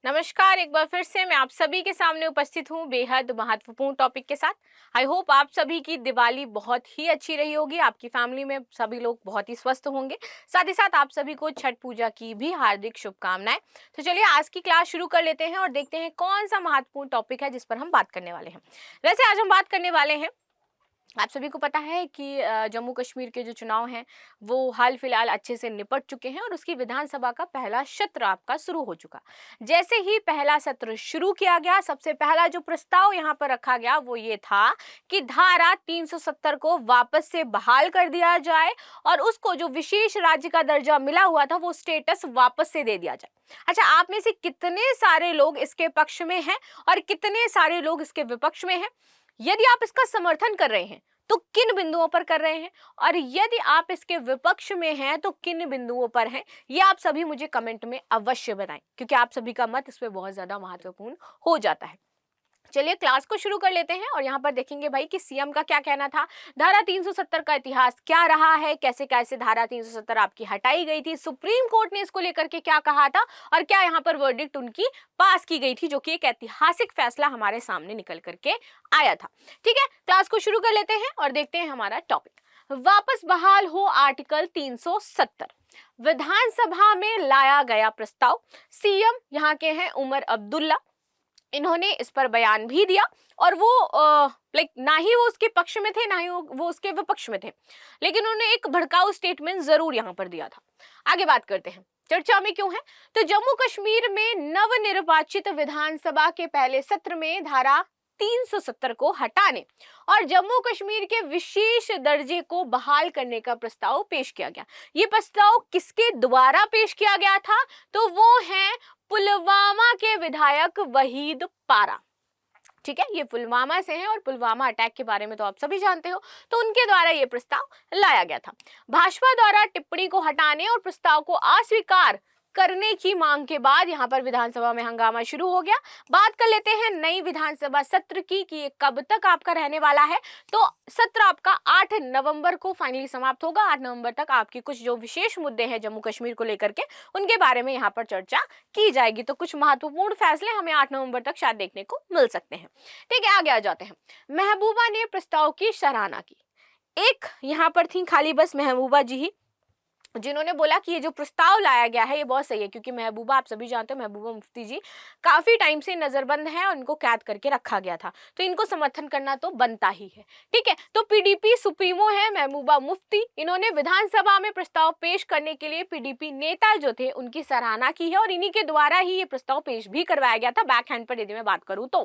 नमस्कार। एक बार फिर से मैं आप सभी के सामने उपस्थित हूँ बेहद महत्वपूर्ण टॉपिक के साथ। आई होप आप सभी की दिवाली बहुत ही अच्छी रही होगी, आपकी फैमिली में सभी लोग बहुत ही स्वस्थ होंगे। साथ ही साथ आप सभी को छठ पूजा की भी हार्दिक शुभकामनाएं। तो चलिए आज की क्लास शुरू कर लेते हैं और देखते हैं कौन सा महत्वपूर्ण टॉपिक है जिस पर हम बात करने वाले हैं। वैसे आज हम बात करने वाले हैं, आप सभी को पता है कि जम्मू कश्मीर के जो चुनाव हैं वो हाल फिलहाल अच्छे से निपट चुके हैं और उसकी विधानसभा का पहला सत्र आपका शुरू हो चुका। जैसे ही पहला सत्र शुरू किया गया, सबसे पहला जो प्रस्ताव यहाँ पर रखा गया वो ये था कि धारा 370 को वापस से बहाल कर दिया जाए और उसको जो विशेष राज्य का दर्जा मिला हुआ था वो स्टेटस वापस से दे दिया जाए। अच्छा, आप में से कितने सारे लोग इसके पक्ष में हैं और कितने सारे लोग इसके विपक्ष में हैं? यदि आप इसका समर्थन कर रहे हैं तो किन बिंदुओं पर कर रहे हैं, और यदि आप इसके विपक्ष में हैं तो किन बिंदुओं पर हैं, ये आप सभी मुझे कमेंट में अवश्य बताएं, क्योंकि आप सभी का मत इस पे बहुत ज्यादा महत्वपूर्ण हो जाता है। चलिए क्लास को शुरू कर लेते हैं और यहाँ पर देखेंगे भाई कि सीएम का क्या कहना था, धारा 370 का इतिहास क्या रहा है, कैसे कैसे धारा 370 आपकी हटाई गई थी, सुप्रीम कोर्ट ने इसको लेकर के क्या कहा था और क्या यहाँ पर वर्डिक्ट उनकी पास की गई थी, जो कि एक ऐतिहासिक फैसला हमारे सामने निकल करके आया था। ठीक है, क्लास को शुरू कर लेते हैं और देखते हैं हमारा टॉपिक। वापस बहाल हो आर्टिकल 370, विधानसभा में लाया गया प्रस्ताव। सीएम यहाँ के हैं उमर अब्दुल्ला, इन्होंने इस पर बयान भी दिया और वो ना ही वो उसके पक्ष में थे ना ही वो उसके विपक्ष में थे, लेकिन उन्होंने एक भड़काऊ स्टेटमेंट जरूर यहाँ पर दिया था। आगे बात करते हैं चर्चा में क्यों है, तो जम्मू कश्मीर में नवनिर्वाचित विधानसभा के पहले सत्र में धारा 370 को हटाने और जम्मू कश्मीर के विशेष दर्जे को बहाल करने का प्रस्ताव पेश किया गया। ये प्रस्ताव किसके द्वारा पेश किया गया था, तो वो है पुलवामा के विधायक वहीद पारा। ठीक है, ये पुलवामा से हैं और पुलवामा अटैक के बारे में तो आप सभी जानते हो, तो उनके द्वारा ये प्रस्ताव लाया गया था। भाजपा द्वारा टिप्पणी को हटाने और प्रस्ताव को अस्वीकार करने की मांग के बाद यहाँ पर विधानसभा में हंगामा शुरू हो गया। बात कर लेते हैं नई विधानसभा सत्र की कि ये कब तक आपका रहने वाला है, तो सत्र आपका 8 नवंबर को फाइनली समाप्त होगा। 8 नवंबर तक आपकी कुछ जो विशेष मुद्दे हैं जम्मू कश्मीर को लेकर के उनके बारे में यहाँ पर चर्चा की जाएगी, तो कुछ महत्वपूर्ण फैसले हमें 8 नवंबर तक शायद देखने को मिल सकते हैं। ठीक है, आगे आ जाते हैं। महबूबा ने प्रस्ताव की सराहना की। एक यहाँ पर थी खाली बस महबूबा जी ही, जिन्होंने बोला कि ये जो प्रस्ताव लाया गया है ये बहुत सही है, क्योंकि महबूबा आप सभी जानते हो महबूबा मुफ्ती जी काफी टाइम से नजरबंद है और उनको कैद करके रखा गया था, तो इनको समर्थन करना तो बनता ही है। ठीक है, तो पीडीपी सुप्रीमो है महबूबा मुफ्ती, इन्होंने विधानसभा में प्रस्ताव पेश करने के लिए पीडीपी नेता जो थे उनकी सराहना की है और इन्हीं के द्वारा ही ये प्रस्ताव पेश भी करवाया गया था, बैक हैंड पर यदि मैं बात करूं तो।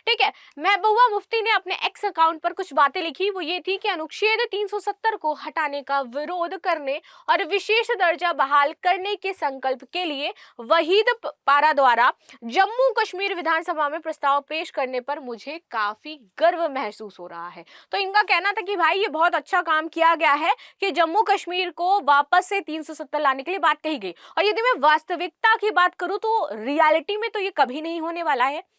ठीक है, महबूबा मुफ्ती ने अपने एक्स अकाउंट पर कुछ बातें लिखी, वो ये थी कि अनुच्छेद 370 को हटाने का विरोध करने और विशेष दर्जा बहाल करने के संकल्प के लिए वहीद पारा द्वारा जम्मू कश्मीर विधानसभा में प्रस्ताव पेश करने पर मुझे काफी गर्व महसूस हो रहा है। तो इनका कहना था कि भाई ये बहुत अच्छा काम किया गया है कि जम्मू कश्मीर को वापस से 370 लाने के लिए बात कही गई, और यदि मैं वास्तविकता की बात करूं तो रियलिटी में तो ये कभी नहीं होने वाला है।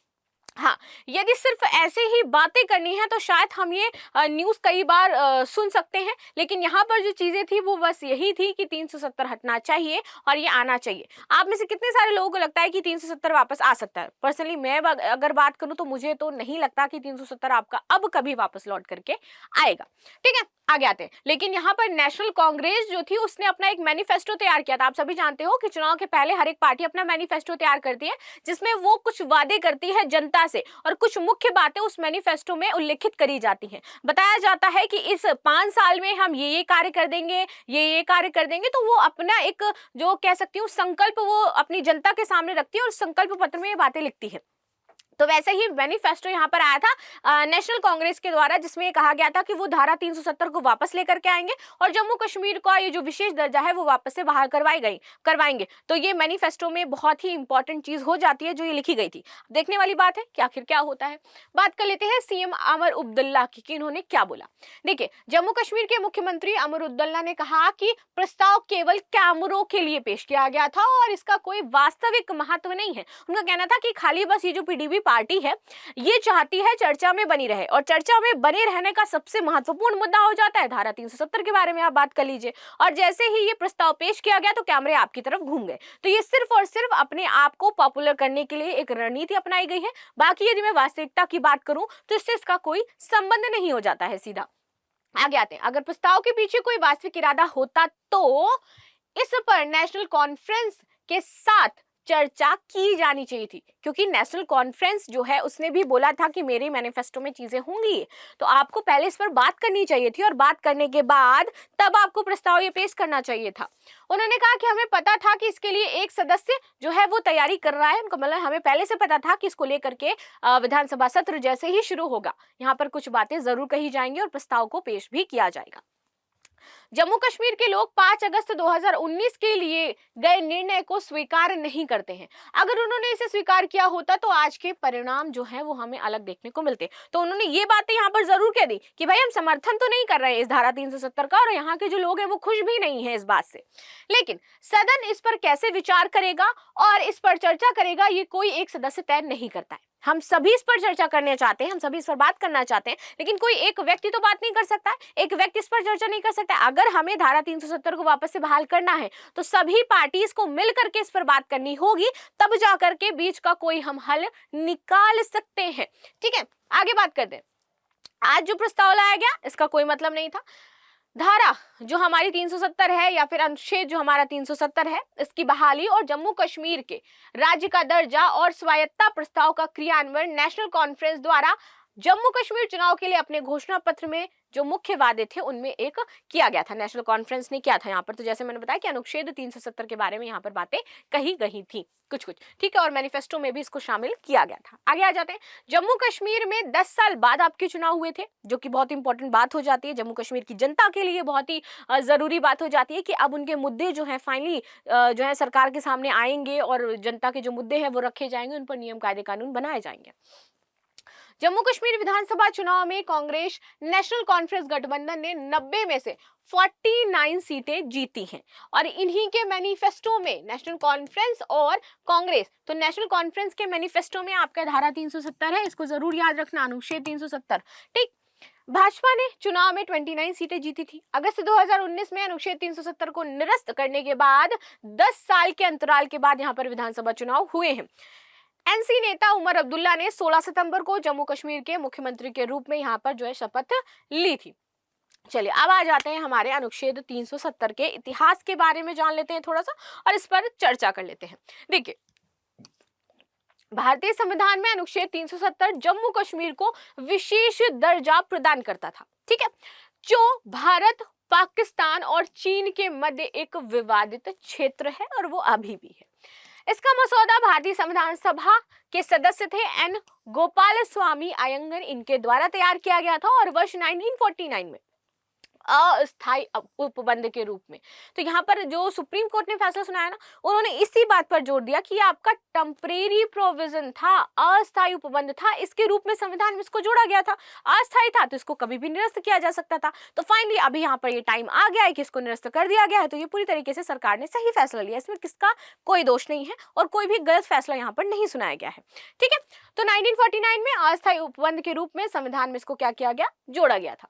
हाँ, यदि सिर्फ ऐसे ही बातें करनी है तो शायद हम ये न्यूज़ कई बार सुन सकते हैं, लेकिन यहाँ पर जो चीज़ें थी वो बस यही थी कि 370 हटना चाहिए और ये आना चाहिए। आप में से कितने सारे लोगों को लगता है कि 370 वापस आ सकता है? पर्सनली मैं अगर बात करूँ तो मुझे तो नहीं लगता कि 370 आपका अब कभी वापस लौट करके आएगा। ठीक है, आगे आते हैं। लेकिन यहाँ पर नेशनल कांग्रेस जो थी उसने अपना एक मैनिफेस्टो तैयार किया था। आप सभी जानते हो कि चुनाव के पहले हर एक पार्टी अपना मैनिफेस्टो तैयार करती है, जिसमें वो कुछ वादे करती है जनता से और कुछ मुख्य बातें उस मैनिफेस्टो में उल्लेखित करी जाती हैं। बताया जाता है कि इस 5 साल में हम ये कार्य कर देंगे, ये कार्य कर देंगे, तो वो अपना एक जो कह सकती हूँ संकल्प वो अपनी जनता के सामने रखती है और संकल्प पत्र में ये बातें लिखती है। तो वैसे ही मैनिफेस्टो यहाँ पर आया था नेशनल कांग्रेस के द्वारा, जिसमें कहा गया था कि वो धारा 370 को वापस लेकर के आएंगे और जम्मू कश्मीर का ये जो विशेष दर्जा है वो वापस से बाहर करवाएंगे। तो ये मैनिफेस्टो में बहुत ही इंपॉर्टेंट चीज हो जाती है जो ये लिखी गई थी। देखने वाली बात है कि आखिर क्या होता है। बात कर लेते हैं सीएम अमर अब्दुल्ला की कि इन्होंने क्या बोला। देखिए, जम्मू कश्मीर के मुख्यमंत्री अमर अब्दुल्ला ने कहा कि प्रस्ताव केवल कैमरों के लिए पेश किया गया था और इसका कोई वास्तविक महत्व नहीं है। उनका कहना था कि खाली बस ये जो पीडीपी पार्टी है ये चाहती है चर्चा में बनी रहे, और चर्चा में बने रहने का सबसे महत्वपूर्ण मुद्दा हो जाता है धारा 370 के बारे में आप बात कर लीजिए। और जैसे ही ये प्रस्ताव पेश किया गया तो कैमरे आपकी तरफ घूम गए। तो ये सिर्फ और सिर्फ अपने आप को पॉपुलर करने के लिए एक रणनीति अपनाई गई है। बाकी यदि मैं वास्तविकता की बात करूं तो इससे इसका कोई संबंध नहीं हो जाता है। सीधा आगे आते हैं, अगर प्रस्ताव के पीछे कोई वास्तविक इरादा होता तो इस पर नेशनल कॉन्फ्रेंस के साथ चर्चा की जानी चाहिए थी, क्योंकि नेशनल कॉन्फ्रेंस जो है उसने भी बोला था कि मेरे मैनिफेस्टो में चीजें होंगी, तो आपको पहले इस पर बात करनी चाहिए थी, और बात करने के बाद तब आपको प्रस्ताव ये पेश करना चाहिए था। उन्होंने कहा कि हमें पता था कि इसके लिए एक सदस्य जो है वो तैयारी कर रहा है, उनका मतलब हमें पहले से पता था कि इसको लेकर के विधानसभा सत्र जैसे ही शुरू होगा यहाँ पर कुछ बातें जरूर कही जाएंगी और प्रस्ताव को पेश भी किया जाएगा। जम्मू कश्मीर के लोग 5 अगस्त 2019 के लिए गए निर्णय को स्वीकार नहीं करते हैं। अगर उन्होंने इसे स्वीकार किया होता तो आज के परिणाम जो है वो हमें अलग देखने को मिलते। तो उन्होंने ये बातें यहाँ पर जरूर कह दी कि भाई हम समर्थन तो नहीं कर रहे हैं इस धारा 370 का, और यहाँ के जो लोग हैं वो खुश भी नहीं है इस बात से, लेकिन सदन इस पर कैसे विचार करेगा और इस पर चर्चा करेगा ये कोई एक सदस्य तय नहीं करता है। हम सभी इस पर चर्चा करना चाहते हैं, हम सभी इस पर बात करना चाहते हैं, लेकिन कोई एक व्यक्ति तो बात नहीं कर सकता है, एक व्यक्ति इस पर चर्चा नहीं कर सकता है। अगर हमें धारा 370 को वापस से बहाल करना है तो सभी पार्टीज को मिल करके इस पर बात करनी होगी, तब जाकर के बीच का कोई हम हल निकाल सकते हैं। ठीक है, आगे बात करते हैं। आज जो प्रस्ताव लाया गया इसका कोई मतलब नहीं था। धारा जो हमारी 370 है या फिर अनुच्छेद जो हमारा 370 है इसकी बहाली और जम्मू कश्मीर के राज्य का दर्जा और स्वायत्तता प्रस्ताव का क्रियान्वयन नेशनल कॉन्फ्रेंस द्वारा जम्मू कश्मीर चुनाव के लिए अपने घोषणा पत्र में जो मुख्य वादे थे उनमें एक किया गया था। नेशनल कॉन्फ्रेंस ने किया था यहाँ पर, तो जैसे मैंने बताया कि अनुच्छेद 370 के बारे में यहाँ पर बातें कही गई थी कुछ कुछ, ठीक है, और मैनिफेस्टो में भी इसको शामिल किया गया था। आगे आ जाते हैं, जम्मू कश्मीर में 10 साल बाद आपके चुनाव हुए थे, जो कि बहुत इंपॉर्टेंट बात हो जाती है। जम्मू कश्मीर की जनता के लिए बहुत ही जरूरी बात हो जाती है कि अब उनके मुद्दे जो है फाइनली जो है सरकार के सामने आएंगे और जनता के जो मुद्दे हैं वो रखे जाएंगे, उन पर नियम कायदे कानून बनाए जाएंगे। जम्मू कश्मीर विधानसभा चुनाव में कांग्रेस नेशनल कॉन्फ्रेंस गठबंधन ने 90 में से 49 सीटें जीती हैं, और इन्हीं के मैनिफेस्टो में नेशनल कॉन्फ्रेंस और कांग्रेस, तो नेशनल कॉन्फ्रेंस के मैनिफेस्टो में आपका धारा 370 है, इसको जरूर याद रखना, अनुच्छेद 370। ठीक, भाजपा ने चुनाव में 29 सीटें जीती थी। अगस्त 2019 में अनुच्छेद 370 को निरस्त करने के बाद 10 साल के अंतराल के बाद यहाँ पर विधानसभा चुनाव हुए हैं। एनसी नेता उमर अब्दुल्ला ने 16 सितंबर को जम्मू कश्मीर के मुख्यमंत्री के रूप में यहाँ पर जो है शपथ ली थी। चलिए अब आ जाते हैं हमारे अनुच्छेद 370 के इतिहास के बारे में जान लेते हैं थोड़ा सा, और इस पर चर्चा कर लेते हैं। देखिए, भारतीय संविधान में अनुच्छेद 370 जम्मू कश्मीर को विशेष दर्जा प्रदान करता था, ठीक है, जो भारत, पाकिस्तान और चीन के मध्य एक विवादित क्षेत्र है, और वो अभी भी है। इसका मसौदा भारतीय संविधान सभा के सदस्य थे एन गोपाल स्वामी अयंगर, इनके द्वारा तैयार किया गया था, और वर्ष 1949 में अस्थायी उपबंध के रूप में। तो यहाँ पर जो सुप्रीम कोर्ट ने फैसला सुनाया ना, उन्होंने इसी बात पर जोर दिया कि आपका टेम्परेरी प्रोविजन था, अस्थायी उपबंध था, इसके रूप में संविधान में इसको जोड़ा गया था। अस्थायी था तो इसको कभी भी निरस्त किया जा सकता था। तो फाइनली अभी यहाँ पर ये टाइम आ गया है कि इसको निरस्त कर दिया गया है। तो ये पूरी तरीके से सरकार ने सही फैसला लिया, इसमें किसका कोई दोष नहीं है और कोई भी गलत फैसला यहाँ पर नहीं सुनाया गया है। ठीक है, तो 1949 में अस्थायी उपबंध के रूप में संविधान में इसको क्या किया गया, जोड़ा गया था।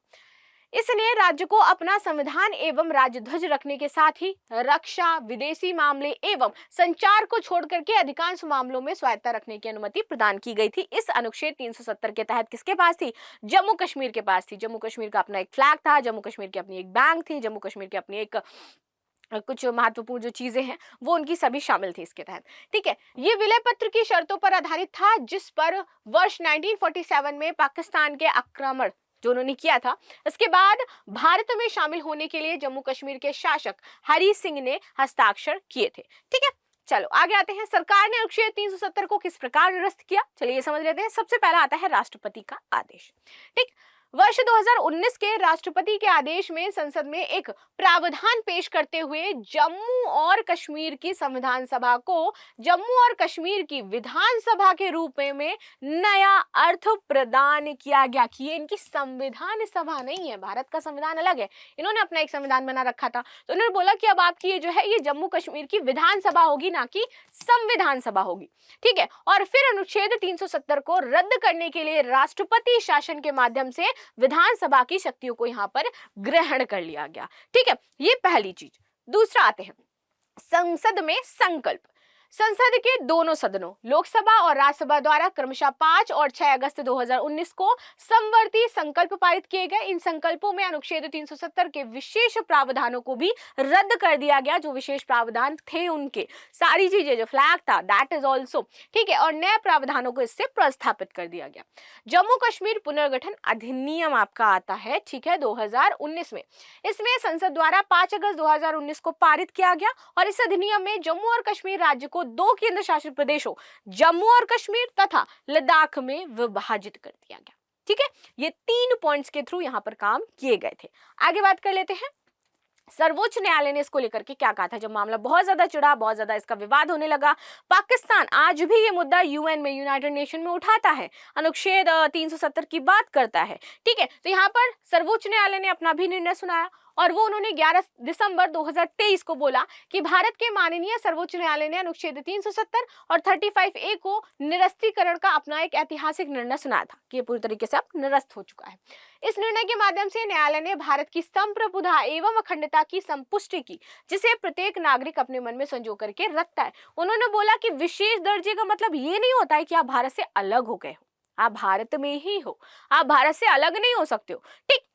इसने राज्य को अपना संविधान एवं राज्य ध्वज रखने के साथ ही रक्षा, विदेशी मामले एवं संचार को छोड़कर के अधिकांश मामलों में स्वायत्तता रखने की अनुमति प्रदान की गई थी। इस अनुच्छेद 370 के तहत किसके पास थी, जम्मू कश्मीर के पास थी। जम्मू कश्मीर का अपना एक फ्लैग था, जम्मू कश्मीर की अपनी एक बैंक थी, जम्मू कश्मीर की अपनी एक कुछ महत्वपूर्ण जो चीजें हैं वो उनकी सभी शामिल थी इसके तहत। ठीक है, ये विलय पत्र की शर्तों पर आधारित था, जिस पर वर्ष 1947 में पाकिस्तान के आक्रमण जो उन्होंने किया था, इसके बाद भारत में शामिल होने के लिए जम्मू कश्मीर के शासक हरि सिंह ने हस्ताक्षर किए थे। ठीक है, चलो आगे आते हैं। सरकार ने अनुच्छेद 370 को किस प्रकार निरस्त किया, चलिए समझ लेते हैं। सबसे पहला आता है राष्ट्रपति का आदेश। ठीक, वर्ष 2019 के राष्ट्रपति के आदेश में संसद में एक प्रावधान पेश करते हुए जम्मू और कश्मीर की संविधान सभा को जम्मू और कश्मीर की विधानसभा के रूप में नया अर्थ प्रदान किया गया कि ये इनकी संविधान सभा नहीं है, भारत का संविधान अलग है, इन्होंने अपना एक संविधान बना रखा था, तो उन्होंने बोला कि अब आपकी ये जो है ये जम्मू कश्मीर की विधानसभा होगी, ना कि संविधान सभा होगी। ठीक है, और फिर अनुच्छेद 370 को रद्द करने के लिए राष्ट्रपति शासन के माध्यम से विधानसभा की शक्तियों को यहां पर ग्रहण कर लिया गया। ठीक है, ये पहली चीज। दूसरा आते हैं संसद में संकल्प। संसद के दोनों सदनों लोकसभा और राज्यसभा द्वारा क्रमशः 5 और 6 अगस्त 2019 को समवर्ती संकल्प पारित किए गए। इन संकल्पों में अनुच्छेद 370 के विशेष प्रावधानों को भी रद्द कर दिया गया, जो विशेष प्रावधान थे उनके सारी चीजें, जो फ्लैग था दैट इज ऑल्सो, ठीक है, और नए प्रावधानों को इससे प्रस्थापित कर दिया गया। जम्मू कश्मीर पुनर्गठन अधिनियम आपका आता है, ठीक है, 2019 में। इसमें संसद द्वारा 5 अगस्त 2019 को पारित किया गया और इस अधिनियम में जम्मू और कश्मीर राज्य को 2 केंद्र शासित प्रदेशों जम्मू और कश्मीर तथा लद्दाख में विभाजित कर दिया गया। ठीक है, ये 3 पॉइंट्स के थ्रू यहां पर काम किए गए थे। आगे बात कर लेते हैं सर्वोच्च न्यायालय ने इसको लेकर के क्या कहा था। जब मामला बहुत ज्यादा चिढ़ा, बहुत ज्यादा इसका विवाद होने लगा, पाकिस्तान आज भी ये मुद्दा यूएन में, यूनाइटेड नेशन में उठाता है, अनुच्छेद 370 की बात करता है। ठीक है, तो यहाँ पर सर्वोच्च न्यायालय ने अपना भी निर्णय सुनाया और वो उन्होंने 11 दिसंबर 2023 को बोला कि भारत के माननीय सर्वोच्च न्यायालय ने अनुच्छेद 370 और 35A को निरस्तीकरण का अपना एक ऐतिहासिक निर्णय सुनाया था कि ये पूरी तरीके से अब निरस्त हो चुका है। इस निर्णय के माध्यम से न्यायालय ने भारत की संप्रभुता एवं अखंडता की संपुष्टि की, जिसे प्रत्येक नागरिक अपने मन में संजो करके रखता है। उन्होंने बोला कि विशेष दर्जे का मतलब ये नहीं होता है कि आप भारत से अलग हो गए हो, आप भारत में ही हो, आप भारत से अलग नहीं हो सकते हो। ठीक,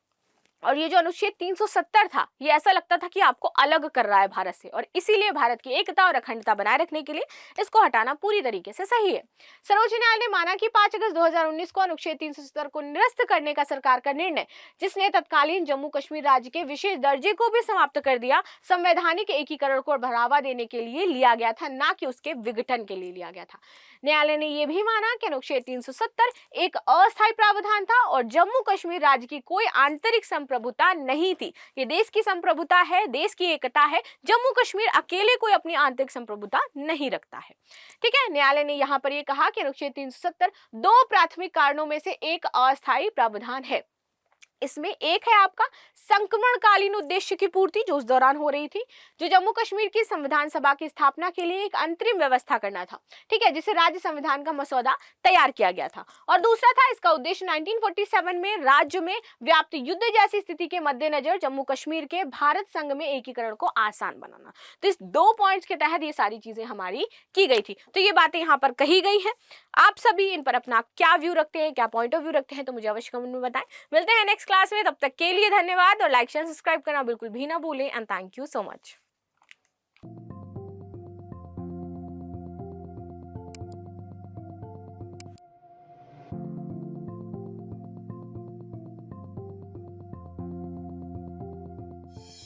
और ये जो अनुच्छेद 370 था, ये ऐसा लगता था कि आपको अलग कर रहा है भारत से, और इसीलिए भारत की एकता और अखंडता बनाए रखने के लिए इसको हटाना पूरी तरीके से सही है। सर्वोच्च न्यायालय ने माना कि 5 अगस्त 2019 को अनुच्छेद 370 को निरस्त करने का सरकार का निर्णय, जिसने तत्कालीन जम्मू कश्मीर राज्य के विशेष दर्जे को भी समाप्त कर दिया, संवैधानिक एकीकरण को बढ़ावा देने के लिए लिया गया था, ना कि उसके विघटन के लिए लिया गया था। न्यायालय ने यह भी माना कि अनुच्छेद 370 एक अस्थायी प्रावधान था और जम्मू कश्मीर राज्य की कोई आंतरिक संप्रभुता नहीं थी। ये देश की संप्रभुता है, देश की एकता है। जम्मू कश्मीर अकेले कोई अपनी आंतरिक संप्रभुता नहीं रखता है। ठीक है, न्यायालय ने यहाँ पर यह कहा कि अनुच्छेद 370 2 प्राथमिक कारणों में से एक अस्थायी प्रावधान है। इसमें एक है आपका संक्रमणकालीन उद्देश्य की पूर्ति, जो उस दौरान हो रही थी, जो जम्मू कश्मीर की संविधान सभा की स्थापना के लिए एक अंतरिम व्यवस्था करना था। ठीक है, जिसे राज्य संविधान का मसौदा तैयार किया गया था। और दूसरा था, इसका उद्देश्य 1947 में राज्य में व्याप्त युद्ध जैसी स्थिति के मद्देनजर जम्मू कश्मीर के भारत संघ में एकीकरण को आसान बनाना। तो इस 2 पॉइंट्स के तहत ये सारी चीजें हमारी की गई थी। तो ये बातें यहाँ पर कही गई है। आप सभी इन पर अपना क्या व्यू रखते हैं, क्या पॉइंट ऑफ व्यू रखते हैं, तो मुझे अवश्य कमेंट में बताएं। मिलते हैं नेक्स्ट क्लास में, तब तक के लिए धन्यवाद और लाइक शेयर सब्सक्राइब करना बिल्कुल भी ना भूलें and thank you so much.